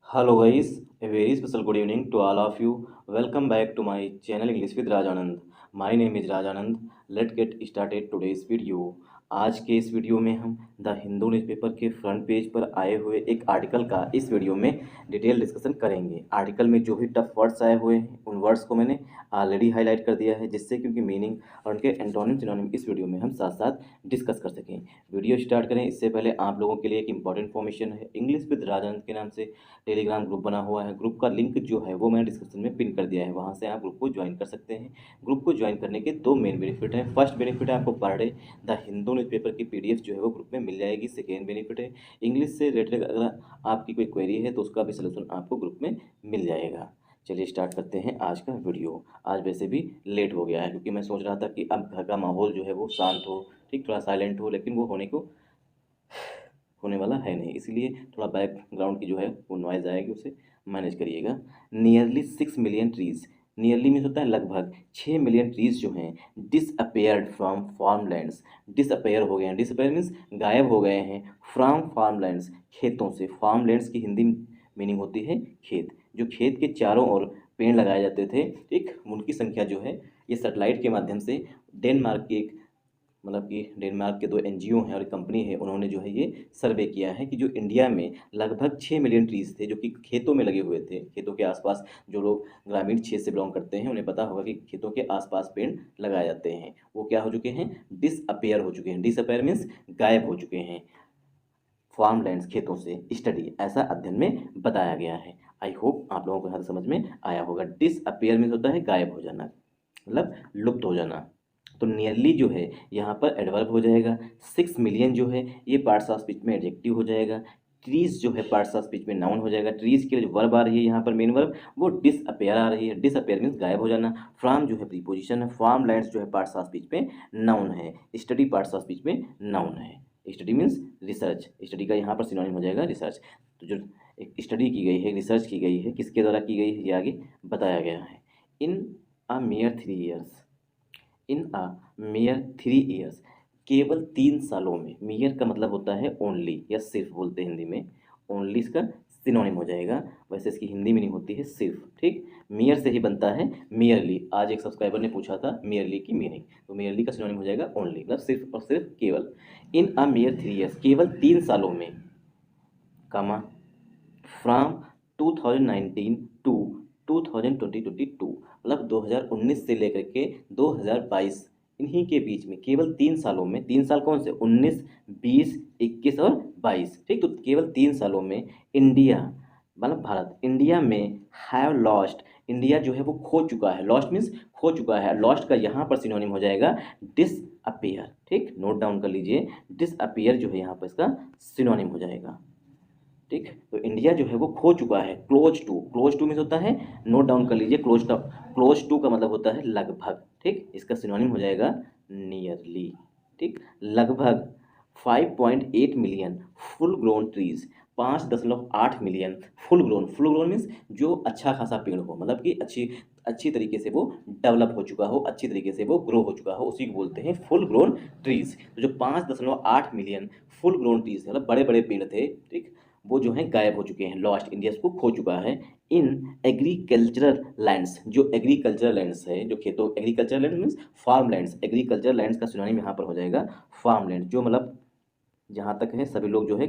Hello guys, a very special good evening to all of you. Welcome back to my channel English with Rajanand. My name is Rajanand. Let's get started today's video. आज के इस video में हम the Hindu newspaper के front page पर आए हुए एक आर्टिकल का इस वीडियो में डिटेल डिस्कशन करेंगे। आर्टिकल में जो भी टफ वर्ड्स आए हुए हैं उन वर्ड्स को मैंने ऑलरेडी हाईलाइट कर दिया है, जिससे कि उनकी मीनिंग और उनके एंटोनिम सिनोनिम इस वीडियो में हम साथ साथ डिस्कस कर सकें। वीडियो स्टार्ट करें इससे पहले आप लोगों के लिए एक इंपॉर्टेंट इन्फॉर्मेशन है। इंग्लिश विद राजानंद के नाम से टेलीग्राम ग्रुप बना हुआ है। ग्रुप का लिंक जो है वो मैंने डिस्क्रिप्शन में पिन कर दिया है, वहाँ से आप ग्रुप को ज्वाइन कर सकते हैं। ग्रुप को ज्वाइन करने के दो मेन बेनिफिट हैं। फर्स्ट बेनिफिट है आपको per day the Hindu newspaper की पीडीएफ जो है वो ग्रुप में मिल जाएगी। सेकेंड बेनिफिट है इंग्लिश से रिलेटेड अगर आपकी कोई क्वेरी है तो उसका भी सलूशन आपको ग्रुप में मिल जाएगा। चलिए स्टार्ट करते हैं आज का वीडियो। आज वैसे भी लेट हो गया है क्योंकि मैं सोच रहा था कि अब घर का माहौल जो है वो शांत हो, ठीक, थोड़ा साइलेंट हो, लेकिन वो होने वाला है नहीं, इसलिए थोड़ा बैकग्राउंड की जो है वो नॉइज़ आएगी, उसे मैनेज करिएगा। Nearly 6 million trees, nearly means होता है लगभग 6 मिलियन ट्रीज़ जो हैं डिसअपेयर्ड फ्रॉम फार्मलैंड्स, डिसअपेयर हो गए हैं। डिसअपेयर मीन्स गायब हो गए हैं। फ्रॉम फार्मलैंड्स, खेतों से। फार्मलैंड्स की हिंदी मीनिंग होती है खेत। जो खेत के चारों ओर पेड़ लगाए जाते थे, ठीक, उनकी संख्या जो है ये सैटेलाइट के माध्यम से डेनमार्क की एक मतलब कि डेनमार्क के दो एनजीओ हैं और एक कंपनी है, उन्होंने जो है ये सर्वे किया है कि जो इंडिया में लगभग 6 मिलियन ट्रीज़ थे जो कि खेतों में लगे हुए थे। खेतों के आसपास जो लोग ग्रामीण क्षेत्र से बिलोंग करते हैं उन्हें पता होगा कि खेतों के आसपास पेड़ लगाए जाते हैं, वो क्या हो चुके हैं, डिसअपेयर हो चुके हैं। डिसअपेयर मीन्स गायब हो चुके हैं फार्मलैंड्स, खेतों से। स्टडी, ऐसा अध्ययन में बताया गया है। आई होप आप लोगों को यहाँ समझ में आया होगा। डिसअपेयर मीन्स होता है गायब हो जाना, मतलब लुप्त हो जाना। तो नियरली जो है यहाँ पर एडवर्ब हो जाएगा। 6 मिलियन जो है ये पार्ट्स ऑफ स्पीच में एडजेक्टिव हो जाएगा। ट्रीज जो है पार्ट्स ऑफ स्पीच में नाउन हो जाएगा। ट्रीज के लिए जो वर्ब आ रही है यहाँ पर मेन वर्ब वो डिसअपेयर आ रही है। डिसअपेयर मीन्स गायब हो जाना। फ्रॉम जो है प्रीपोजिशन है। फार्म लैंड्स जो है पार्ट्स ऑफ स्पीच में नाउन है। स्टडी पार्ट्स ऑफ स्पीच में नाउन है। Study means research. स्टडी का यहाँ पर सिनोनिम हो जाएगा रिसर्च। तो जो एक स्टडी की गई है, रिसर्च की गई है, किसके द्वारा की गई है ये आगे बताया गया है। इन अ मेयर 3 ईयर्स, इन अ मेयर 3 ईयर्स, केवल 3 सालों में। मेयर का मतलब होता है ओनली या सिर्फ बोलते हैं हिंदी में। ओनली इसका सिनोनिम हो जाएगा, वैसे इसकी हिंदी मीनिंग होती है सिर्फ, ठीक। मेयर से ही बनता है मेयरली। आज एक सब्सक्राइबर ने पूछा था मेयरली की मीनिंग, तो मेयरली का सिनोनिम हो जाएगा ओनली, मतलब सिर्फ और सिर्फ केवल। इन अ मेयर 3 ईयर्स, केवल 3 सालों में, कमा, फ्रॉम 2019 टू 2022, मतलब 2019 से लेकर के 2022, इन्हीं के बीच में केवल 3 सालों में। 3 साल कौन से, 19, 20, 21 और 22, ठीक। तो केवल 3 सालों में इंडिया, मतलब भारत, इंडिया में हैव लॉस्ट, इंडिया जो है वो खो चुका है। लॉस्ट मीन्स खो चुका है। लॉस्ट का यहाँ पर सिनोनिम हो जाएगा डिसअपियर, ठीक, नोट डाउन कर लीजिए। डिसअपियर जो है यहाँ पर इसका सिनोनिम हो जाएगा, ठीक। तो इंडिया जो है वो खो चुका है। Close to, close to means होता है, नोट डाउन कर लीजिए, क्लोज टू का मतलब होता है लगभग, ठीक। इसका सिनोनिम हो जाएगा नियरली, ठीक। लगभग 5.8 million full grown trees, 5.8 million full grown. Full grown means जो अच्छा खासा पेड़ हो, मतलब कि अच्छी अच्छी तरीके से वो डेवलप हो चुका हो, अच्छी तरीके से वो ग्रो हो चुका हो, उसी को बोलते हैं फुल ग्रोन ट्रीज। तो जो 5.8 मिलियन फुल ग्रोन ट्रीज मतलब बड़े बड़े पेड़ थे, ठीक, वो जो है गायब हो चुके हैं। लॉस्ट, इंडिया को खो चुका है। इन एग्रीकल्चरल लैंड्स, जो एग्रीकल्चरल लैंड्स है, जो खेतों, agricultural land means farm lands. Agricultural lands का सिनोनिम यहाँ पर हो जाएगा फार्म लैंड, जो मतलब जहाँ तक है सभी लोग जो है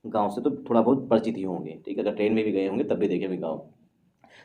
गांव से तो थोड़ा बहुत परिचित ही होंगे, ठीक है, अगर ट्रेन में भी गए होंगे तब भी देखे होंगे गाँव।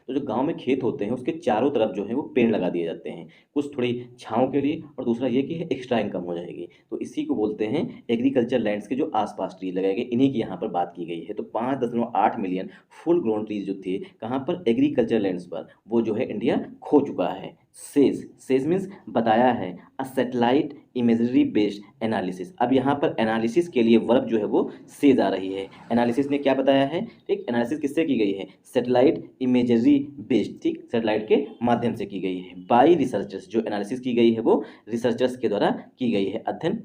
तो जो गांव में खेत होते हैं उसके चारों तरफ जो है वो पेड़ लगा दिए जाते हैं, कुछ थोड़ी छाँव के लिए और दूसरा ये कि एक्स्ट्रा इनकम हो जाएगी। तो इसी को बोलते हैं एग्रीकल्चर लैंड्स के जो आसपास ट्री लगाए गए, इन्हीं की यहाँ पर बात की गई है। तो 5.8 मिलियन फुल ग्रोन ट्रीज जो थे कहाँ पर, एग्रीकल्चर लैंड्स पर, वो जो है इंडिया खो चुका है। सेज मीन्स बताया है। अ सेटेलाइट इमेजरी बेस्ड एनालिसिस, अब यहाँ पर एनालिसिस के लिए वर्ब जो है वो सेज आ रही है। एनालिसिस ने क्या बताया है, ठीक, एनालिसिस किससे की गई है, सेटेलाइट इमेजरी बेस्ड, ठीक, सेटेलाइट के माध्यम से की गई है। बाई रिसर्चर्स, जो एनालिसिस की गई है वो रिसर्चर्स के द्वारा की गई है। अध्ययन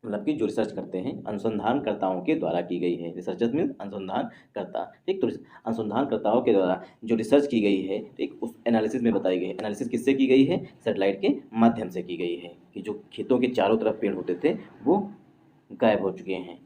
मतलब कि जो रिसर्च करते हैं अनुसंधानकर्ताओं के द्वारा की गई है। रिसर्चर्स मीन्स अनुसंधानकर्ता, ठीक। तो अनुसंधानकर्ताओं के द्वारा जो रिसर्च की गई है, ठीक, उस एनालिसिस में बताई गई है। एनालिसिस किससे की गई है, सेटेलाइट के माध्यम से की गई है कि जो खेतों के चारों तरफ पेड़ होते थे वो गायब हो चुके हैं।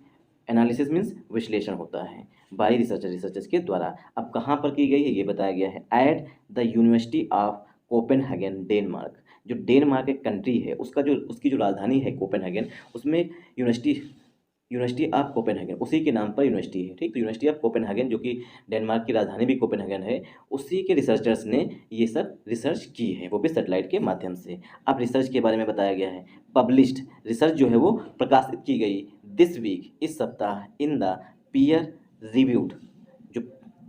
एनालिसिस मीन्स विश्लेषण होता है, बाय रिसर्चर्स के द्वारा। अब कहाँ पर की गई है ये बताया गया है, at the university of Copenhagen Denmark. जो डेनमार्क एक कंट्री है उसकी जो राजधानी है कोपेनहेगन, उसमें यूनिवर्सिटी ऑफ कोपेनहेगन उसी के नाम पर यूनिवर्सिटी है, ठीक। तो यूनिवर्सिटी ऑफ कोपेनहेगन जो कि डेनमार्क की राजधानी भी कोपेनहेगन है, उसी के रिसर्चर्स ने ये सब रिसर्च की है, वो भी सेटेलाइट के माध्यम से। अब रिसर्च के बारे में बताया गया है, पब्लिश्ड रिसर्च जो है वो प्रकाशित की गई दिस वीक, इस सप्ताह, इन द पीयर रिव्यूड। जो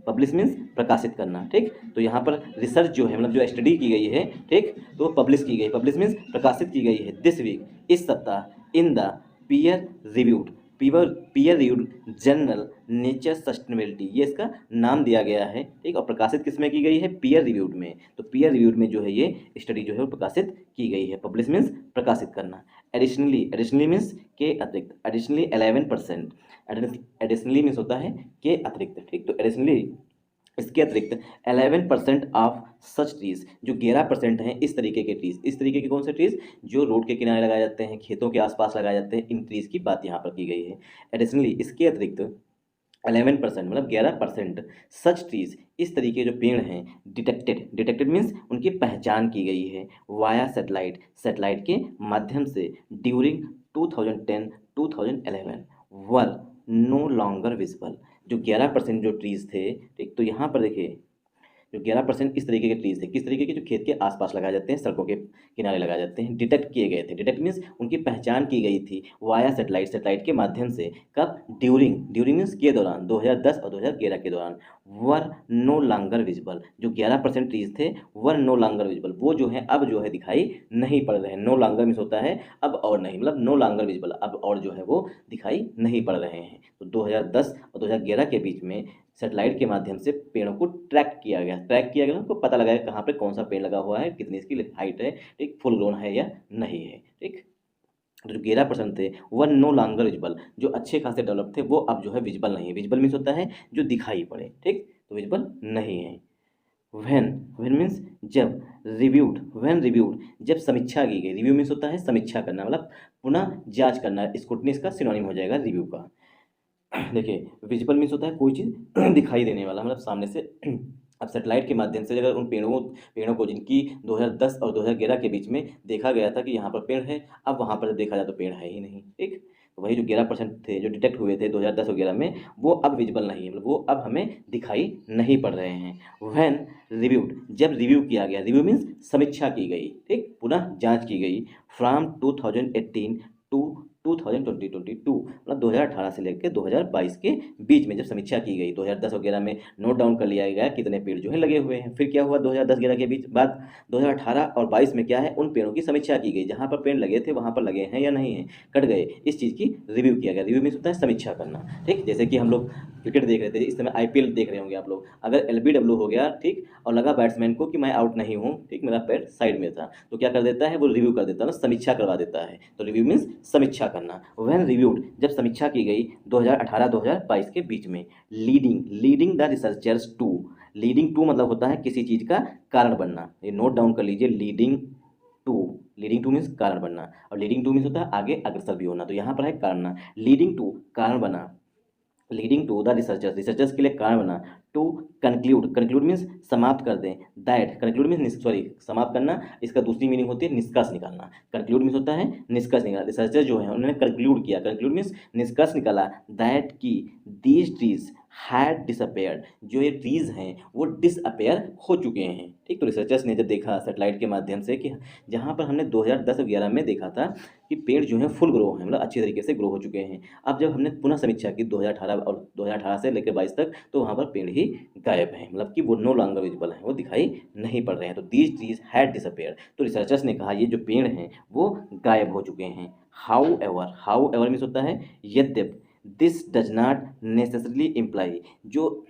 पब्लिश मीन्स प्रकाशित करना, ठीक। तो यहाँ पर रिसर्च जो है मतलब जो स्टडी की गई है, ठीक, तो पब्लिश की गई, पब्लिश मीन्स प्रकाशित की गई है दिस वीक, इस सप्ताह, in the peer reviewed, peer reviewed journal nature sustainability, ये इसका नाम दिया गया है, ठीक। और प्रकाशित किस में की गई है, पीयर रिव्यूड में। तो पीयर रिव्यूड में जो है ये स्टडी जो है वो प्रकाशित की गई है। पब्लिश मीन्स प्रकाशित करना। एडिशनली मीन्स के अतिरिक्त, एडिशनली 11%, एडिशनली मीन्स होता है के अतिरिक्त, ठीक। तो एडिशनली इसके अतिरिक्त 11% ऑफ सच ट्रीज, जो 11% हैं इस तरीके के ट्रीज, इस तरीके के कौन से ट्रीज, जो रोड के किनारे लगाए जाते हैं, खेतों के आसपास लगाए जाते हैं, इन ट्रीज की बात यहाँ पर की गई है। एडिशनली इसके अतिरिक्त 11% मतलब 11% सच ट्रीज, इस तरीके जो पेड़ हैं, डिटेक्टेड मीन्स उनकी पहचान की गई है वाया सेटेलाइट के माध्यम से during 2010-2011 were no longer visible. जो 11% जो ट्रीज थे, ठीक। तो यहाँ पर देखिए जो 11% इस तरीके के ट्रीज थे, किस तरीके के, जो खेत के आसपास लगाए जाते हैं, सड़कों के किनारे लगाए जाते हैं, डिटेक्ट किए गए थे। डिटेक्ट मीन्स उनकी पहचान की गई थी वाया सेटेलाइट के माध्यम से। कब, ड्यूरिंग मीन्स के दौरान, 2010 और 2011 के दौरान। वर नो लॉन्गर विजिबल, जो 11% ट्रीज थे वर नो लॉन्गर विजिबल, वो जो है अब जो है दिखाई नहीं पड़ रहे हैं। नो लॉन्गर मीन्स होता है अब और नहीं, मतलब नो लॉन्गर विजिबल, अब और जो है वो दिखाई नहीं पड़ रहे हैं। तो 2010 और 2011 के बीच में सेटेलाइट के माध्यम से पेड़ों को ट्रैक किया गया, उनको पता लगाया कहाँ पे कौन सा पेड़ लगा हुआ है, कितनी इसकी हाइट है, ठीक, फुल ग्रोन है या नहीं है, ठीक। तो जो 11% थे वन नो लॉन्गर विजिबल, जो अच्छे खासे डेवलप थे वो अब जो है विजिबल नहीं है। विजिबल मीन्स होता है जो दिखाई पड़े, ठीक, तो विजिबल नहीं है। व्हेन मीन्स जब, रिव्यूड जब समीक्षा की गई, रिव्यू मीन्स होता है समीक्षा करना, मतलब पुनः जांच करना, स्क्रूटनी इसका सिनोनिम हो जाएगा रिव्यू का। देखिए विजिबल मीन्स होता है कोई चीज़ दिखाई देने वाला, मतलब सामने से। अब सेटेलाइट के माध्यम से अगर उन पेड़ों को जिनकी 2010 और 2011 के बीच में देखा गया था कि यहाँ पर पेड़ है, अब वहाँ पर देखा जाए तो पेड़ है ही नहीं, ठीक। तो वही जो 11% थे जो डिटेक्ट हुए थे 2010 वगैरह में, वो अब विजिबल नहीं है, मतलब वो अब हमें दिखाई नहीं पड़ रहे हैं। व्हेन रिव्यूड, जब रिव्यू किया गया, रिव्यू मीन्स समीक्षा की गई, ठीक, पुनः जांच की गई। फ्रॉम 2018 टू 2022, मतलब 2018 से लेकर 2022 के बीच में जब समीक्षा की गई, 2010 वगैरह में नोट डाउन कर लिया गया कितने पेड़ जो है लगे हुए हैं। फिर क्या हुआ 2010-11 के बीच बाद 2018 और 22 में क्या है, उन पेड़ों की समीक्षा की गई, जहाँ पर पेड़ लगे थे वहाँ पर लगे हैं या नहीं है, कट गए, इस चीज़ की रिव्यू किया गया। रिव्यू मीन्स होता है समीक्षा करना, ठीक। जैसे कि हम लोग क्रिकेट देख रहे थे, इस समय IPL देख रहे होंगे आप लोग, अगर LBW हो गया, ठीक, और लगा बैट्समैन को कि मैं आउट नहीं हूँ, ठीक, मेरा पैर साइड में था, तो क्या कर देता है वो रिव्यू कर देता है ना, समीक्षा करवा देता है। तो रिव्यू मीन्स समीक्षा करना। व्हेन रिव्यूड, जब समीक्षा की गई 2018-2022 के बीच में। Leading the researchers to, leading to मतलब होता है किसी चीज़ का कारण बनना, ये नोट डाउन कर लीजिए। लीडिंग टू मीन्स कारण बनना, और लीडिंग टू मीन्स होता है आगे अग्रसर भी होना, तो यहाँ पर है कारण, लीडिंग टू कारण बना, लीडिंग टू द रिसर्चर्स के लिए कारण बना। टू कंक्लूड मीन्स समाप्त कर दें, दैट कंक्लूड मीन्स समाप्त करना, इसका दूसरी मीनिंग होती है निष्कर्ष निकालना। कंक्लूड मीन्स होता है निष्कर्ष निकालना, रिसर्चर जो है उन्होंने कंक्लूड किया, कंक्लूड मीन्स निष्कर्ष निकाला, दैट की दीज ट्रीज हैड डिसअपेयर्ड, जो ये ट्रीज हैं वो डिसअपेयर हो चुके हैं, ठीक। तो रिसर्चर्स ने जब देखा सेटेलाइट के माध्यम से कि जहाँ पर हमने 2010-11 में देखा था कि पेड़ जो है फुल ग्रो है, मतलब अच्छी तरीके से ग्रो हो चुके हैं, अब जब हमने पुनः समीक्षा की 2018 से लेकर 22 तक, तो वहाँ पर पेड़ ही गायब हैं, मतलब कि वो नो लॉन्गर विजिबल हैं, वो दिखाई नहीं पड़ रहे हैं। तो दीज ट्रीज हैड डिसअपेयर्ड, तो रिसर्चर्स ने कहा ये जो पेड़ हैं वो गायब हो चुके हैं। हाउ एवर मीन्स होता है यद्यप, this does not necessarily imply, जो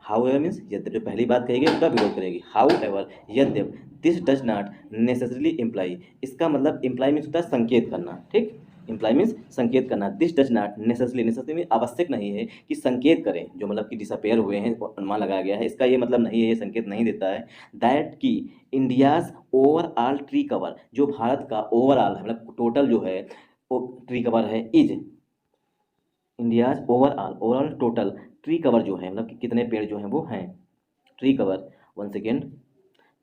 हाउ एवर मीन्स यद्यप, जो पहली बात कही गई उसका विरोध करेगी। हाउ एवर यद्यप, this does not necessarily imply, इसका मतलब इम्प्लाई मीन्स होता है संकेत करना, ठीक, इम्प्लाई मीन्स संकेत करना। दिस डज नॉट नेसेसरली में आवश्यक नहीं है कि संकेत करें, जो मतलब कि डिसअपेयर हुए हैं अनुमान लगाया गया है, इसका ये मतलब नहीं है, ये संकेत नहीं देता है। दैट की इंडियाज ओवरऑल ट्री कवर, जो भारत का ओवरऑल है मतलब टोटल जो है वो ट्री कवर है, is India's overall total tree cover जो है, मतलब कि कितने पेड़ जो हैं वो हैं, tree cover, one second,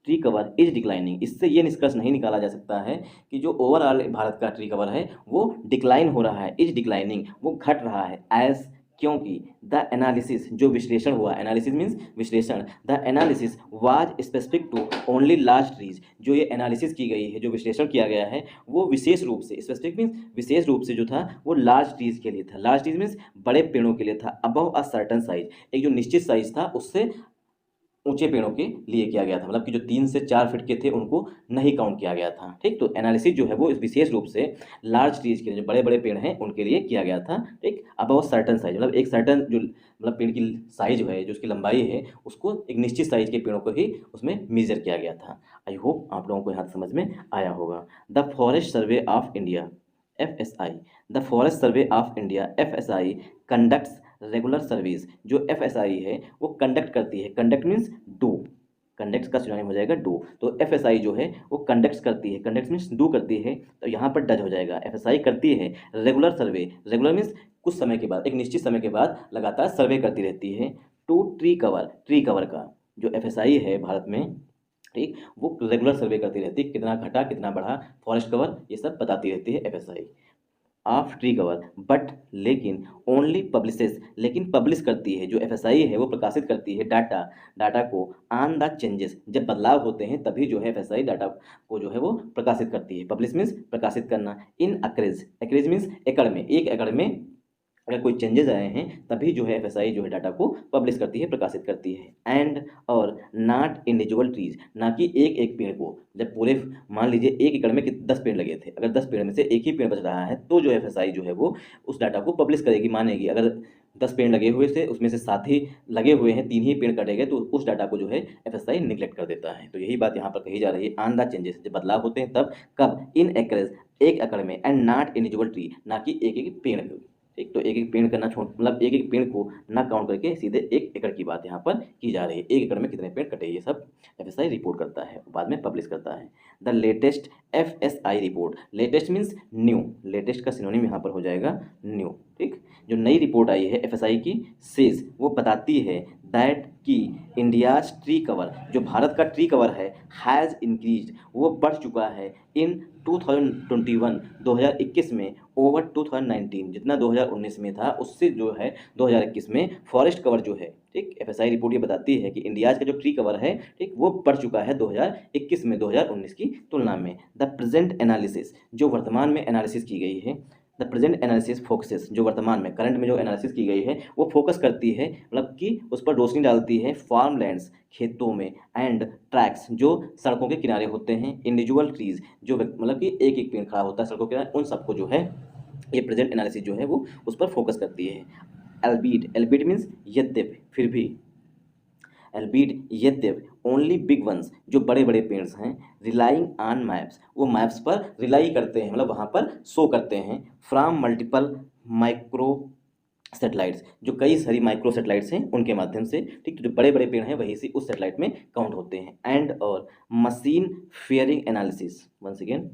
tree cover is declining. इससे ये निष्कर्ष नहीं निकाला जा सकता है कि जो ओवरऑल भारत का ट्री कवर है वो डिक्लाइन हो रहा है, इज डिक्लाइनिंग, वो घट रहा है, एज, क्योंकि द एनालिसिस, जो विश्लेषण हुआ, एनालिसिस मीन्स विश्लेषण, the analysis was specific to only large trees, जो ये एनालिसिस की गई है, जो विश्लेषण किया गया है वो विशेष रूप से, स्पेसिफिक मीन्स विशेष रूप से जो था वो लार्ज ट्रीज के लिए था, लार्ज ट्रीज मीन्स बड़े पेड़ों के लिए था, अबव अ सर्टन साइज, एक जो निश्चित साइज था उससे ऊंचे पेड़ों के लिए किया गया था, मतलब कि जो 3 से 4 फीट के थे उनको नहीं काउंट किया गया था। ठीक, तो एनालिसिस जो है वो इस विशेष रूप से लार्ज ट्रीज के लिए, जो बड़े बड़े पेड़ हैं उनके लिए किया गया था। ठीक, अबव सर्टन साइज, मतलब एक सर्टन जो, मतलब पेड़ की साइज है, जो उसकी लंबाई है, उसको एक निश्चित साइज के पेड़ों को ही उसमें मेजर किया गया था। आई होप आप लोगों को यहाँ समझ में आया होगा। The forest survey of India, FSI, the forest survey of India, FSI conducts regular service, जो FSI है वो कंडक्ट करती है, कंडक्ट मीन्स डू, कंडक्ट का सिनोनिम हो जाएगा डू, तो FSI जो है वो कंडक्ट करती है, कंडक्ट मीन्स डू करती है, तो यहाँ पर डज हो जाएगा, FSI करती है रेगुलर सर्वे, रेगुलर मीन्स कुछ समय के बाद, एक निश्चित समय के बाद लगातार सर्वे करती रहती है, to tree cover, tree cover का जो FSI है भारत में, ठीक, वो रेगुलर सर्वे करती रहती है, कितना घटा कितना बढ़ा, फॉरेस्ट कवर ये सब बताती रहती है FSI of tree cover, but लेकिन ओनली पब्लिशेस, लेकिन पब्लिश करती है, जो FSI है वो प्रकाशित करती है डाटा, डाटा को ऑन द चेंजेस, जब बदलाव होते हैं तभी जो है FSI डाटा को जो है वो प्रकाशित करती है, पब्लिश मीन्स प्रकाशित करना, इन अक्रेज, एक्रेज मीन्स एकड़ में, एक एकड़ में अगर कोई चेंजेस आए हैं तभी जो है FSI जो है डाटा को पब्लिश करती है, प्रकाशित करती है, एंड और नॉट इंडिविजुअल ट्रीज, ना कि एक एक पेड़ को, जब पूरे मान लीजिए 1 एकड़ में 10 पेड़ लगे थे, अगर 10 पेड़ में से एक ही पेड़ बच रहा है तो जो FSI जो है वो उस डाटा को पब्लिश करेगी, मानेगी, अगर 10 पेड़ लगे हुए थे उसमें से 7 ही लगे हुए हैं, 3 ही पेड़ कटे गए, तो उस डाटा को जो है FSI निगलेक्ट कर देता है। तो यही बात यहाँ पर कही जा रही है, ऑन द चेंजेस, जब बदलाव होते हैं तब, कब, इन एकरेज, एक एकड़ में, एंड नॉट इंडिविजुअल ट्री, ना कि एक एक पेड़ को। ठीक, तो एक एक पेड़ करना छोड़, मतलब एक एक पेड़ को ना काउंट करके सीधे 1 एकड़ की बात यहाँ पर की जा रही है, 1 एकड़ में कितने पेड़ कटे, ये सब FSI रिपोर्ट करता है, बाद में पब्लिश करता है। The latest FSI report, latest means new, latest का सिनोनिम यहाँ पर हो जाएगा न्यू। ठीक, जो नई रिपोर्ट आई है FSI की, सेज, वो बताती है दैट कि इंडियाज ट्री कवर, जो भारत का ट्री कवर है, हैज़ इंक्रीज, वो बढ़ चुका है इन 2021, 2021 में, ओवर 2019, जितना 2019 में था उससे जो है 2021 में फॉरेस्ट कवर जो है, ठीक, FSI रिपोर्ट ये बताती है कि इंडियाज का जो ट्री कवर है, ठीक, वो बढ़ चुका है 2021 में 2019 की तुलना में। द प्रेजेंट एनालिसिस, जो वर्तमान में एनालिसिस की गई है, द प्रेजेंट एनालिसिस फोकसेस, जो वर्तमान में, करंट में जो एनालिसिस की गई है वो फोकस करती है, मतलब कि उस पर रोशनी डालती है, फार्म लैंड्स, खेतों में, एंड ट्रैक्स, जो सड़कों के किनारे होते हैं, इंडिविजुअल ट्रीज, जो मतलब कि एक एक पेड़ खड़ा होता है सड़कों के किनारे, उन सबको जो है ये प्रेजेंट एनालिसिस जो है वो उस पर फोकस करती है। एल्बीट, एल्बीट मीन्स यद्यपि, फिर भी, एल्बीट यद्यपि, ओनली बिग वंस, जो बड़े बड़े पेड़ हैं, रिलाइंग ऑन मैप्स, वो मैप्स पर रिलाई करते हैं, मतलब वहाँ पर शो करते हैं, फ्रॉम मल्टीपल माइक्रो सेटेलाइट्स, जो कई सारी माइक्रो सेटेलाइट्स हैं उनके माध्यम से, ठीक, तो जो बड़े बड़े पेड़ हैं वही से उस सेटेलाइट में काउंट होते हैं, एंड और machine fairing analysis, once again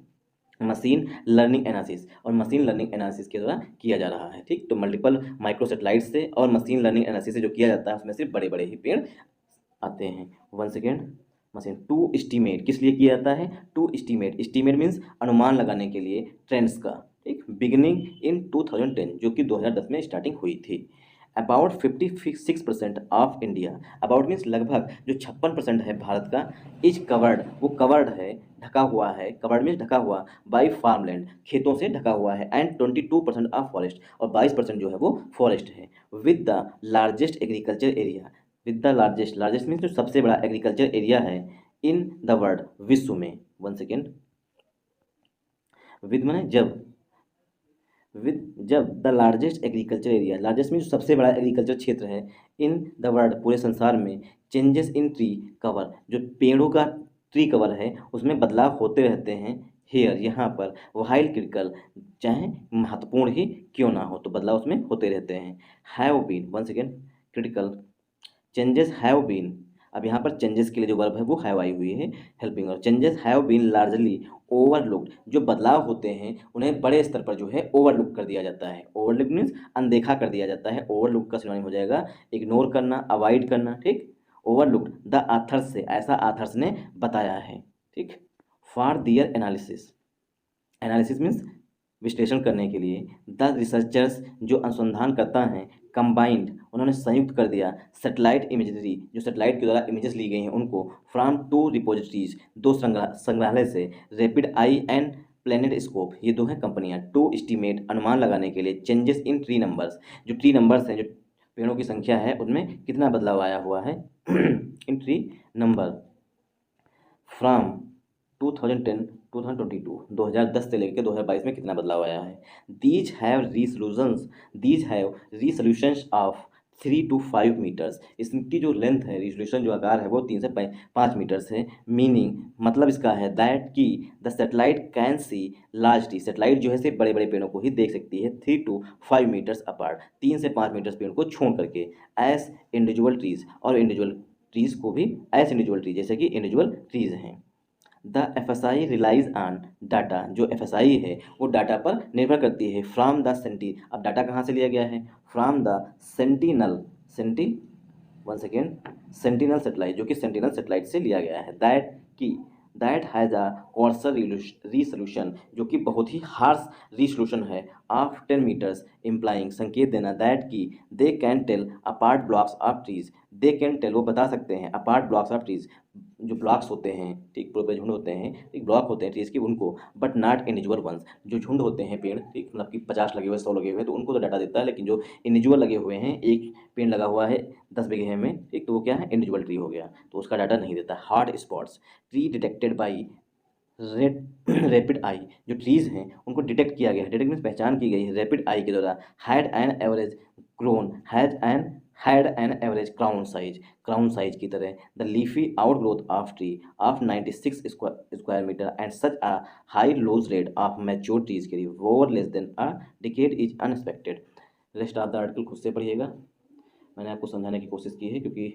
machine learning analysis, और मशीन लर्निंग एनालिसिस के द्वारा किया जा रहा है। ठीक, तो मल्टीपल माइक्रो सेटेलाइट से और मशीन लर्निंग एनालिसिस से जो किया जाता है उसमें सिर्फ बड़े बड़े ही पेड़ आते हैं। One second, machine to estimate, किस लिए किया जाता है, टू एस्टीमेट, एस्टीमेट मीन्स अनुमान लगाने के लिए, ट्रेंड्स का, ठीक, बिगिनिंग इन 2010, जो कि 2010 में स्टार्टिंग हुई थी। About 56% of India, about means लगभग, जो 56% है भारत का, इज कवर्ड, वो कवर्ड है, ढका हुआ है, कवर्ड मीन्स ढका हुआ, बाई फार्मलैंड, खेतों से ढका हुआ है, एंड 22% ऑफ फॉरेस्ट, और 22% जो है वो फॉरेस्ट है, with the largest agriculture area, with the largest, largest means जो सबसे बड़ा एग्रीकल्चर एरिया है इन द वर्ल्ड, विश्व में, वन सेकेंड, विद माने जब, विद जब the largest agriculture area, largest means सबसे बड़ा एग्रीकल्चर क्षेत्र है, इन द वर्ल्ड, पूरे संसार में, चेंजेस इन ट्री कवर, जो पेड़ों का ट्री कवर है उसमें बदलाव होते रहते हैं, हेयर, यहाँ पर, वाइल्ड क्रिटिकल, चाहे महत्वपूर्ण ही क्यों ना हो, तो बदलाव उसमें होते रहते हैं, have been, one second, critical, changes have been अब यहाँ पर चेंजेस के लिए जो वर्ब है वो हैव आई हुई है हेल्पिंग, और changes have been largely overlooked, जो बदलाव होते हैं उन्हें बड़े स्तर पर जो है ओवरलुक कर दिया जाता है। ओवरलुक मीन्स अनदेखा कर दिया जाता है। ओवरलुक का सिनोनिम हो जाएगा इग्नोर करना, अवॉइड करना, ठीक। ओवरलुक्ड द आथर्स से, ऐसा आथर्स ने बताया है, ठीक। For their analysis, analysis means विश्लेषण करने के लिए, द रिसर्चर्स जो अनुसंधान करता है, कंबाइंड उन्होंने संयुक्त कर दिया, सेटेलाइट इमेजरी जो सेटेलाइट के द्वारा इमेजेस ली गई हैं उनको, फ्रॉम टू रिपोजिटरीज दो संग्रहालय से, rapid eye and planet scope ये दो हैं कंपनियां, टू एस्टीमेट अनुमान लगाने के लिए, चेंजेस इन ट्री नंबर्स जो ट्री नंबर्स हैं, जो पेड़ों की संख्या है उनमें कितना बदलाव आया हुआ है इन ट्री नंबर, फ्रॉम 2010 2010 से लेकर 2022 में कितना बदलाव आया है। These have resolutions of 3 to 5 metres, इसकी जो लेंथ है, रिजोल्यूशन जो आकार है वो 3 से 5 मीटर्स है। मीनिंग मतलब इसका है दैट कि the satellite can see large tree, satellite जो है सिर्फ बड़े बड़े पेड़ों को ही देख सकती है 3 to 5 मीटर्स अपार्ट, 3 से 5 मीटर्स पेड़ को छोड़ करके, एज इंडिविजुअल ट्रीज, और इंडिविजुअल ट्रीज को भी एज इंडिविजुअल ट्रीज जैसे कि इंडिविजुअल ट्रीज हैं। The FSI relies on data, जो FSI है वो डाटा पर निर्भर करती है, फ्रॉम द सेंटी, अब डाटा कहाँ से लिया गया है, फ्रॉम द सेंटिनल सेटेलाइट, जो कि सेंटिनल सेटेलाइट से लिया गया है, that has a coarser resolution, जो कि बहुत ही हार्श रिसोल्यूशन है, ऑफ 10 मीटर्स, इम्प्लाइंग संकेत देना, दैट की they can tell apart blocks of trees, they can tell वो बता सकते हैं, अपार्ट ब्लॉक्स ऑफ ट्रीज जो ब्लॉक्स होते हैं, ठीक, पूरे झुंड होते हैं, ठीक, ब्लॉक होते हैं ट्रीज के उनको, बट नॉट इंडिविजुअल वंस, जो झुंड होते हैं पेड़, ठीक, मतलब कि 50 लगे हुए 100 लगे हुए तो उनको तो डाटा देता है, लेकिन जो इंडिविजुअल लगे हुए हैं, एक पेड़ लगा हुआ है 10 बीघे में, ठीक, तो वो क्या है इंडिविजुअल ट्री हो गया, तो उसका डाटा नहीं देता। Hot spots tree detected by rapid eye, जो ट्रीज हैं उनको डिटेक्ट किया गया है, डिटेक्ट मीन्स पहचान की गई है रैपिड आई के द्वारा, had an average crown size की तरह, the leafy outgrowth of tree of 96 square meter and such a high loss rate of mature trees के लिए over less than a decade is unexpected. Rest of the article खुद से पढ़िएगा, मैंने आपको समझाने की कोशिश की है, क्योंकि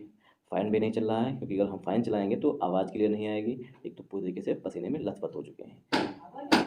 फ़ैन भी नहीं चल रहा है, क्योंकि अगर हम फ़ैन चलाएंगे तो आवाज़ क्लियर नहीं आएगी, एक तो पूरी तरीके से पसीने में लथपथ हो चुके हैं।